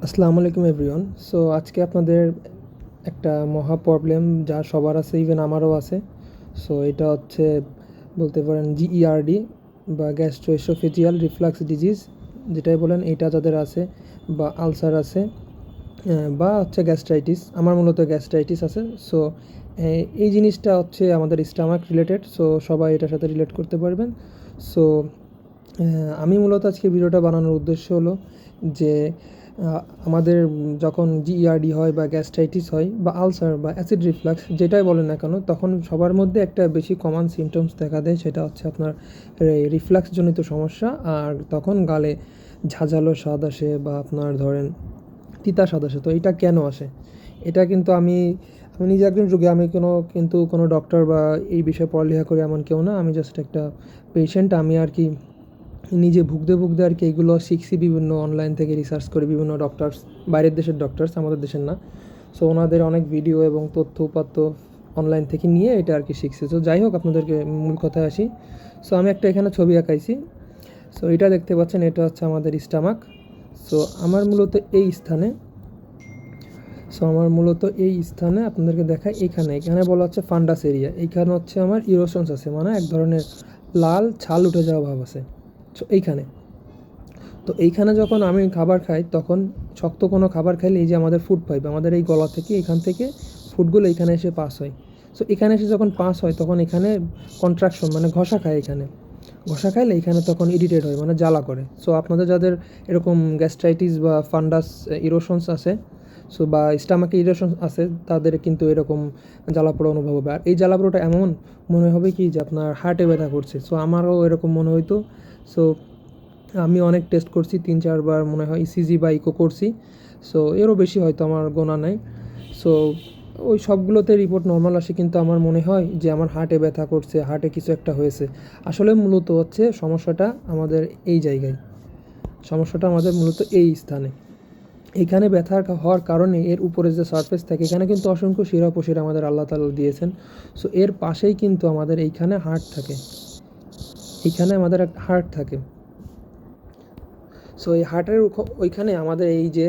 আসসালামু আলাইকুম everyone. So আজকে আপনাদের একটা মহা প্রবলেম যা সবার আছে, ইভেন আমারও আছে। সো এটা হচ্ছে বলতে পারেন জিইআরডি বা গ্যাস্ট্রোএসোফেজিয়াল রিফ্লাক্স ডিজিজ, যেটাই বলেন এটা যাদের আছে, বা আলসার আছে, বা হচ্ছে গ্যাস্ট্রাইটিস। আমার মূলত গ্যাস্ট্রাইটিস আছে। সো এই জিনিসটা হচ্ছে আমাদের স্টামাক রিলেটেড, সো সবাই এটার সাথে রিলেট করতে পারবেন। সো আমি মূলত আজকে ভিডিওটা বানানোর উদ্দেশ্য হলো যে আমাদের যখন জিইআরডি হয় বা গ্যাস্ট্রাইটিস হয় বা আলসার বা অ্যাসিড রিফ্লাক্স যেটাই বলেন না কেন, তখন সবার মধ্যে একটা বেশি কমন সিমটমস দেখা দেয়, সেটা হচ্ছে আপনার রিফ্লাক্সজনিত সমস্যা। আর তখন গালে ঝাঁঝালো স্বাদ আসে বা আপনার ধরেন তিতা স্বাদ আসে। তো এটা কেন আসে? এটা কিন্তু আমি আমি নিজে একজন রোগী। আমি কোনো ডক্টর বা এই বিষয়ে পড়ালেখা করে এমন কেউ না। আমি জাস্ট একটা পেশেন্ট। আমি আর কি নিজে ভুগতে আর কি এগুলো শিখছি বিভিন্ন অনলাইন থেকে রিসার্চ করে, বিভিন্ন ডক্টরস, বাইরের দেশের ডক্টরস, আমাদের দেশের না। সো ওনাদের অনেক ভিডিও এবং তথ্য উপাত্ত অনলাইন থেকে নিয়ে এটা আর কি শিখছি। তো যাই হোক, আপনাদেরকে মূল কথায় আসি। সো আমি একটা এখানে ছবি আঁকাইছি। সো এটা দেখতে পাচ্ছেন, এটা হচ্ছে আমাদের স্টামাক। সো আমার মূলত এই স্থানে আপনাদেরকে দেখায়, এখানে বলা হচ্ছে ফান্ডাস এরিয়া। এইখানে হচ্ছে আমার ইরোশনস আছে, মানে এক ধরনের লাল ছাল উঠে যাওয়া ভাব আছে। সো এইখানে যখন আমি খাবার খাই, তখন শক্ত কোনো খাবার খাইলে এই যে আমাদের ফুড পাইপ, আমাদের এই গলা থেকে, এখান থেকে ফুডগুলো এখানে এসে পাস হয়। সো এখানে এসে যখন পাস হয়, তখন এখানে কন্ট্রাকশন, মানে ঘষা খায়। এখানে ঘষা খাইলে এখানে তখন ইরিটেট হয়, মানে জ্বালা করে। সো আপনাদের যাদের এরকম গ্যাস্ট্রাইটিস বা ফান্ডাস ইরোশনস আছে, সো বা স্টামাকে ইরোশন আছে, তাদের কিন্তু এরকম জ্বালাপোড়া অনুভব হবে। আর এই জ্বালাপোড়াটা এমন মনে হবে কি যে আপনার হার্টে ব্যথা করছে। সো আমারও এরকম মনে হইতো। সো আমি অনেক টেস্ট করছি, 3-4 বার মনে হয় ইসিজি বা ইকো করছি। সো এরও বেশি হয়তো আমার গোনা নাই। সো ওই সবগুলোতে রিপোর্ট নর্মাল আসে, কিন্তু আমার মনে হয় যে আমার হার্টে ব্যথা করছে, হার্টে কিছু একটা হয়েছে। আসলে মূলত হচ্ছে সমস্যাটা আমাদের এই জায়গায়, সমস্যাটা আমাদের মূলত এই স্থানে। এখানে ব্যথা হওয়ার কারণে এর উপরে যে সারফেস থাকে, এখানে কিন্তু অসংখ্য শিরা উপশিরা আমাদের আল্লাহ তাআলা দিয়েছেন। সো এর পাশেই কিন্তু আমাদের এইখানে হার্ট থাকে, এইখানে আমাদের একটা হার্ট থাকে। সো এই হার্টের ওইখানে আমাদের এই যে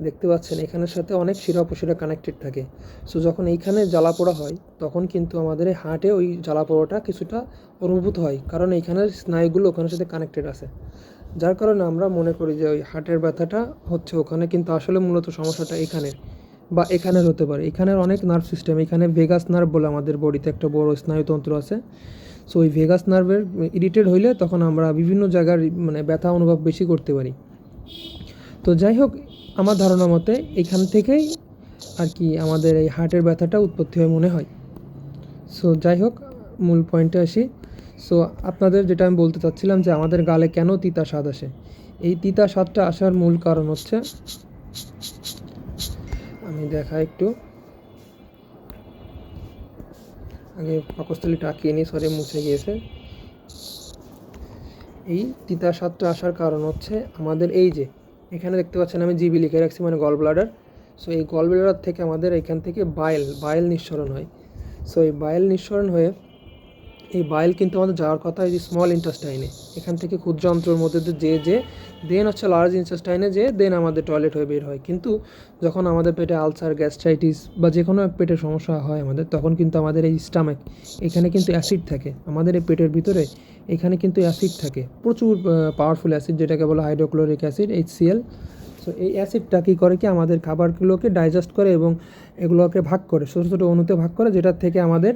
দেখতে পাচ্ছেন, এখানের সাথে অনেক শিরা উপশিরা কানেক্টেড থাকে। সো যখন এইখানে জ্বালাপোড়া হয়, তখন কিন্তু আমাদের এই হার্টে ওই জ্বালাপোড়াটা কিছুটা অনুভূত হয়, কারণ এইখানের স্নায়ুগুলো ওখানের সাথে কানেক্টেড আছে। যার কারণে আমরা মনে করি যে ওই হার্টের ব্যথাটা হচ্ছে ওখানে, কিন্তু আসলে মূলত সমস্যাটা এখানের বা এখানের হতে পারে। এখানের অনেক নার্ভ সিস্টেম, এখানে ভেগাস নার্ভ বলে আমাদের বডিতে একটা বড় স্নায়ুতন্ত্র আছে। সো ওই ভেগাস নার্ভের ইরিটেট হইলে তখন আমরা বিভিন্ন জায়গার মানে ব্যথা অনুভব বেশি করতে পারি। তো যাই হোক, আমার ধারণা মতে এখান থেকেই আর কি আমাদের এই হার্টের ব্যথাটা উৎপত্তি হয় মনে হয়। সো যাই হোক, মূল পয়েন্টে আসি। সো আপনাদের যেটা আমি বলতে চাচ্ছিলাম যে আমাদের গালে কেন তিতা স্বাদ আসে। এই তিতা স্বাদটা আসার মূল কারণ হচ্ছে, আমি দেখা একটু আগে পাকস্থলীটা আঁকিয়ে নিই, সরি মুছে গিয়েছে। এই তিতা স্বাদটা আসার কারণ হচ্ছে আমাদের এই যে এখানে দেখতে পাচ্ছেন আমি জিবি লিখে রাখছি, মানে গল ব্লাডার। সো এই গল ব্লাডার থেকে আমাদের এখান থেকে বাইল নিঃসরণ হয়। সো এই বাইল নিঃসরণ হয়ে, এই বাইল কিন্তু আমাদের যাওয়ার কথা এই যে স্মল ইন্টেস্টাইনে, এখান থেকে ক্ষুদ্র অন্ত্রের মধ্যে যে দেন হচ্ছে লার্জ ইন্টেস্টাইনে, দেন আমাদের টয়লেট হয়ে বের হয়। কিন্তু যখন আমাদের পেটে আলসার, গ্যাস্ট্রাইটিস বা যে কোনো পেটের সমস্যা হয় আমাদের, তখন কিন্তু আমাদের এই স্টামাক, এখানে কিন্তু অ্যাসিড থাকে আমাদের এই পেটের ভিতরে। এখানে কিন্তু অ্যাসিড থাকে, প্রচুর পাওয়ারফুল অ্যাসিড, যেটাকে বলা হাইড্রোক্লোরিক অ্যাসিড, HCl। সো এই অ্যাসিডটা কী করে কি আমাদের খাবারগুলোকে ডাইজেস্ট করে এবং এগুলোকে ভাগ করে, ছোটো ছোটো অণুতে ভাগ করে, যেটার থেকে আমাদের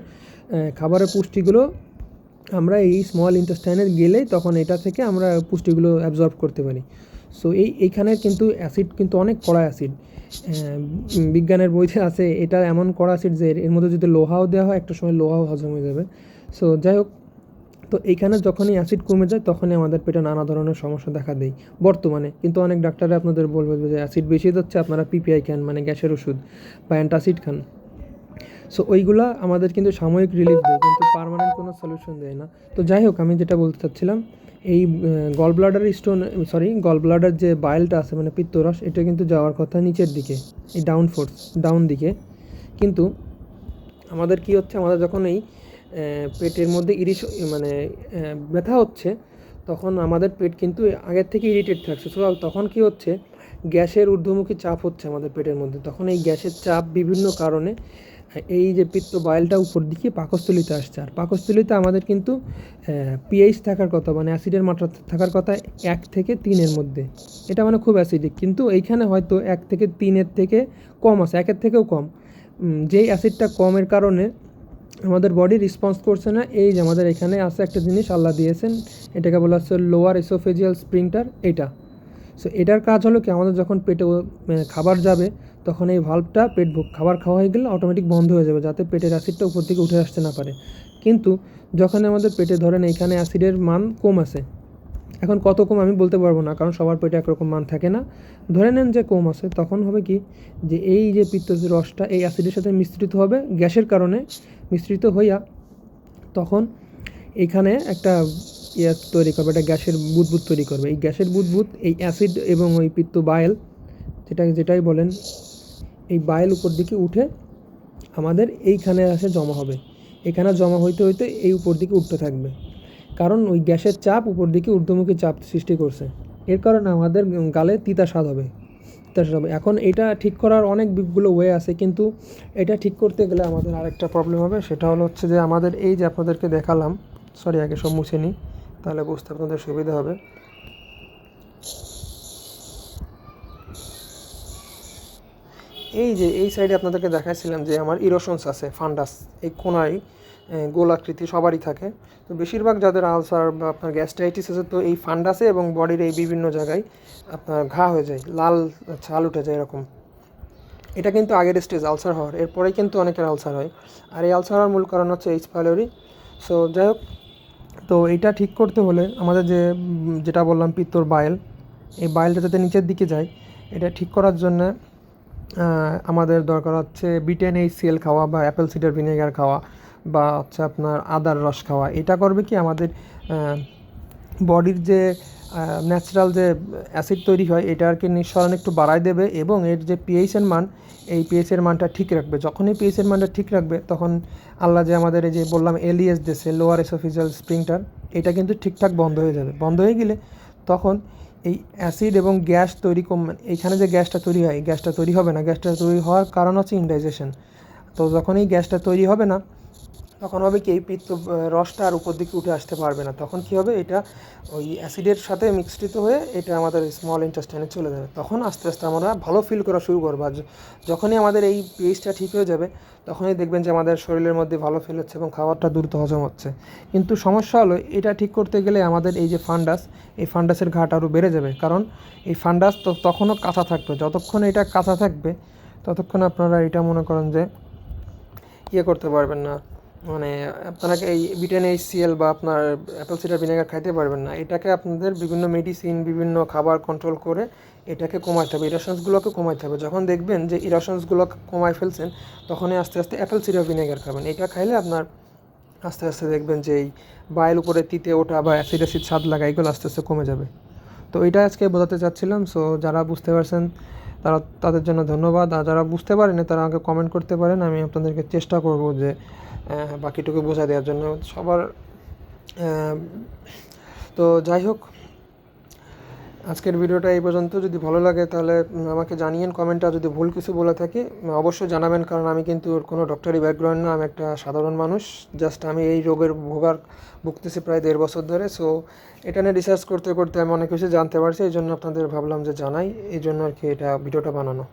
খাবারের পুষ্টিগুলো আমরা এই স্মল ইন্টেস্টাইনে গেলেই তখন এটা থেকে আমরা পুষ্টিগুলো অ্যাবজর্ব করতে পারি। সো এইখানের কিন্তু অ্যাসিড কিন্তু অনেক কড়া অ্যাসিড। বিজ্ঞানের বইতে আছে এটা এমন কড়া অ্যাসিড যে এর মধ্যে যদি লোহাও দেওয়া হয়, একটা সময় লোহাও হজম হয়ে যাবে। সো যাই হোক, তো এইখানে যখনই অ্যাসিড কমে যায়, তখনই আমাদের পেটে নানা ধরনের সমস্যা দেখা দেয় বর্তমানে। কিন্তু অনেক ডাক্তাররা আপনাদের বলবে যে অ্যাসিড বেশি যাচ্ছে, আপনারা পিপিআই খান, মানে গ্যাসের ওষুধ বা অ্যান্টাসিড খান। সো ওইগুলা আমাদের কিন্তু সাময়িক রিলিফ দেয়, কিন্তু পার্মানেন্ট কোনো সলিউশন দেয় না। তো যাই হোক, আমি যেটা বলতে চাচ্ছিলাম, এই গল ব্লাডার যে বাইলটা আছে, মানে পিত্তরস, এটা কিন্তু যাওয়ার কথা নিচের দিকে, এই ডাউন দিকে। কিন্তু আমাদের কি হচ্ছে, আমাদের যখন এই পেটের মধ্যে মানে ব্যথা হচ্ছে, তখন আমাদের পেট কিন্তু আগের থেকে ইরিটেট থাকছে। সো তখন কি হচ্ছে, গ্যাসের ঊর্ধ্বমুখী চাপ হচ্ছে আমাদের পেটের মধ্যে, তখন এই গ্যাসের চাপ বিভিন্ন কারণে এই যে পিত্ত বায়েলটা উপর দিকে পাকস্থলিতে আসছে। আর পাকস্থলিতে আমাদের কিন্তু পিএইচ থাকার কথা, মানে অ্যাসিডের মাত্রা থাকার কথা 1 থেকে 3-এর মধ্যে। এটা মানে খুব অ্যাসিডিক, কিন্তু এইখানে হয়তো 1 থেকে 3-এর থেকে কম আছে, 1-এর থেকেও কম। যেই অ্যাসিডটা কমের কারণে আমাদের বডি রেসপন্স করছে না। এই যে আমাদের এখানে আছে একটা জিনিস আল্লাহ দিয়েছেন, এটাকে বলা হচ্ছে লোয়ার এসোফেজিয়াল স্প্রিংটার। এটা সো এটার কাজ হলো কি, আমাদের যখন পেটে খাবার যাবে তখন এই ভাল্বটা খাবার খাওয়া হয়ে গেলে অটোমেটিক বন্ধ হয়ে যাবে, যাতে পেটের অ্যাসিডটা উপর দিকে উঠে আসতে না পারে। কিন্তু যখন আমাদের পেটে ধরেন এইখানে অ্যাসিডের মান কম আছে, এখন কত কম আমি বলতে পারবো না, কারণ সবার পেটে একরকম মান থাকে না, ধরে নেন যে কম আছে, তখন হবে কি যে এই যে পিত্তজের রসটা এই অ্যাসিডের সাথে মিশ্রিত হবে, গ্যাসের কারণে মিশ্রিত হইয়া তখন এইখানে একটা তৈরি করবে, একটা গ্যাসের বুদবুদ তৈরি করবে। এই গ্যাসের বুদবুদ এই অ্যাসিড এবং ওই পিত্ত বায়েল যেটাই বলেন, এই বায়েল উপর দিকে উঠে আমাদের এইখানে এসে জমা হবে। এখানে জমা হইতে হইতে এই উপর দিকে উঠতে থাকবে, কারণ ওই গ্যাসের চাপ উপর দিকে ঊর্ধ্বমুখী চাপ সৃষ্টি করছে। এর কারণে আমাদের গালে তিতা স্বাদ হবে। এখন এটা ঠিক করার অনেকগুলো ওয়ে আছে, কিন্তু এটা ঠিক করতে গেলে আমাদের আরেকটা প্রবলেম হবে, সেটা হচ্ছে যে আমাদের এই যে আপনাদেরকে দেখালাম, সরি আগে সব মুছে নিই তাহলে বুঝতে আপনাদের সুবিধা হবে। এই যে এই সাইডে আপনাদেরকে দেখাচ্ছিলাম যে আমার ইরোশনস আছে, ফান্ডাস এই কোনায় গোল আকৃতি সবারই থাকে। তো বেশিরভাগ যাদের আলসার বা আপনার গ্যাস্ট্রাইটিস আছে, তো এই ফান্ডাসে এবং বডির এই বিভিন্ন জায়গায় আপনার ঘা হয়ে যায়, লাল ছাল উঠে যায় এরকম। এটা কিন্তু আগের স্টেজ আলসার হওয়ার, এরপরেই কিন্তু অনেকের আলসার হয়। আর এই আলসার হওয়ার মূল কারণ হচ্ছে এইচ পাইলোরি। সো যাই হোক, তো এইটা ঠিক করতে হলে আমাদের যেটা বললাম পিত্তর বায়েল, এই বায়েলটা যাতে নিচের দিকে যায়, এটা ঠিক করার জন্য আমাদের দরকার হচ্ছে BTNHCl খাওয়া বা অ্যাপেল সিডার ভিনেগার খাওয়া বা হচ্ছে আপনার আদার রস খাওয়া। এটা করবে কি আমাদের বডির যে ন্যাচারাল যে অ্যাসিড তৈরি হয় এটাকে নিঃসরণ একটু বাড়ায় দেবে, এবং এর যে পিএইচের মান, এই পিএইচের মানটা ঠিক রাখবে। যখন এই পিএইচের মানটা ঠিক রাখবে তখন আল্লাহ যে আমাদের এই যে বললাম এলইএস দিয়েছে, লোয়ার এসোফেজিয়াল স্প্রিংটার, এটা কিন্তু ঠিকঠাক বন্ধ হয়ে যাবে। বন্ধ হয়ে গেলে তখন এই অ্যাসিড এবং গ্যাস তৈরি এইখানে যে গ্যাসটা তৈরি হয়, এই গ্যাসটা তৈরি হবে না। গ্যাসটা তৈরি হওয়ার কারণ হচ্ছে ইনডাইজেশন। তো যখন এই গ্যাসটা তৈরি হবে না, তখন হবে কি এই পিত্ত রসটা আর উপর দিকে উঠে আসতে পারবে না। তখন কি হবে, এটা ওই অ্যাসিডের সাথে মিশ্রিত হয়ে এটা আমাদের স্মল ইন্টেস্টাইনে চলে যাবে। তখন আস্তে আস্তে আমরা ভালো ফিল করা শুরু করবো। আর যখনই আমাদের এই পিএইচটা ঠিক হয়ে যাবে, তখনই দেখবেন যে আমাদের শরীরের মধ্যে ভালো ফিল হচ্ছে এবং খাবারটা দ্রুত হজম হচ্ছে। কিন্তু সমস্যা হলো, এটা ঠিক করতে গেলে আমাদের এই যে ফান্ডাস, এই ফান্ডাসের ঘাট আরও বেড়ে যাবে, কারণ এই ফান্ডাস তো তখনও কাঁচা থাকবে। যতক্ষণ এটা কাঁচা থাকবে ততক্ষণ আপনারা এটা মনে করেন যে করতে পারবেন না, মানে আপনাকে এই BTNHCl বা আপনার অ্যাপেল সিডার ভিনেগার খাইতে পারবেন না। এটাকে আপনাদের বিভিন্ন মেডিসিন, বিভিন্ন খাবার কন্ট্রোল করে এটাকে কমাইতে হবে, ইরেশনসগুলোকে কমাইতে হবে। যখন দেখবেন যে ইরেশনসগুলো কমায় ফেলছেন, তখনই আস্তে আস্তে অ্যাপেল সিডার ভিনেগার খাবেন। এটা খাইলে আপনার আস্তে আস্তে দেখবেন যে এই বায়ের উপরে তিতে ওঠা বা অ্যাসিড স্বাদ লাগা, এগুলো আস্তে আস্তে কমে যাবে। তো এটা আজকে বোঝাতে চাচ্ছিলাম। সো যারা বুঝতে পারছেন তাদের জন্য ধন্যবাদ, আর যারা বুঝতে পারেনি তারা আমাকে কমেন্ট করতে পারেন, আমি আপনাদেরকে চেষ্টা করব যে বাকিটুকু বোঝা দেওয়ার জন্য সবার। তো যাই হোক, আজকের ভিডিওটা এই পর্যন্ত। যদি ভালো লাগে তাহলে আমাকে জানিয়েন কমেন্টে, যদি ভুল কিছু বলে থাকি অবশ্যই জানাবেন, কারণ আমি কিন্তু কোনো ডক্টরি ব্যাকগ্রাউন্ড না, আমি একটা সাধারণ মানুষ। জাস্ট আমি এই রোগের ভুগতেছি প্রায় 1.5 বছর ধরে। সো এটা নিয়ে রিসার্চ করতে করতে আমি অনেক কিছু জানতে পারছি, এই জন্য আপনাদের ভাবলাম যে জানাই, এই জন্য আর কি এটা ভিডিওটা বানানো।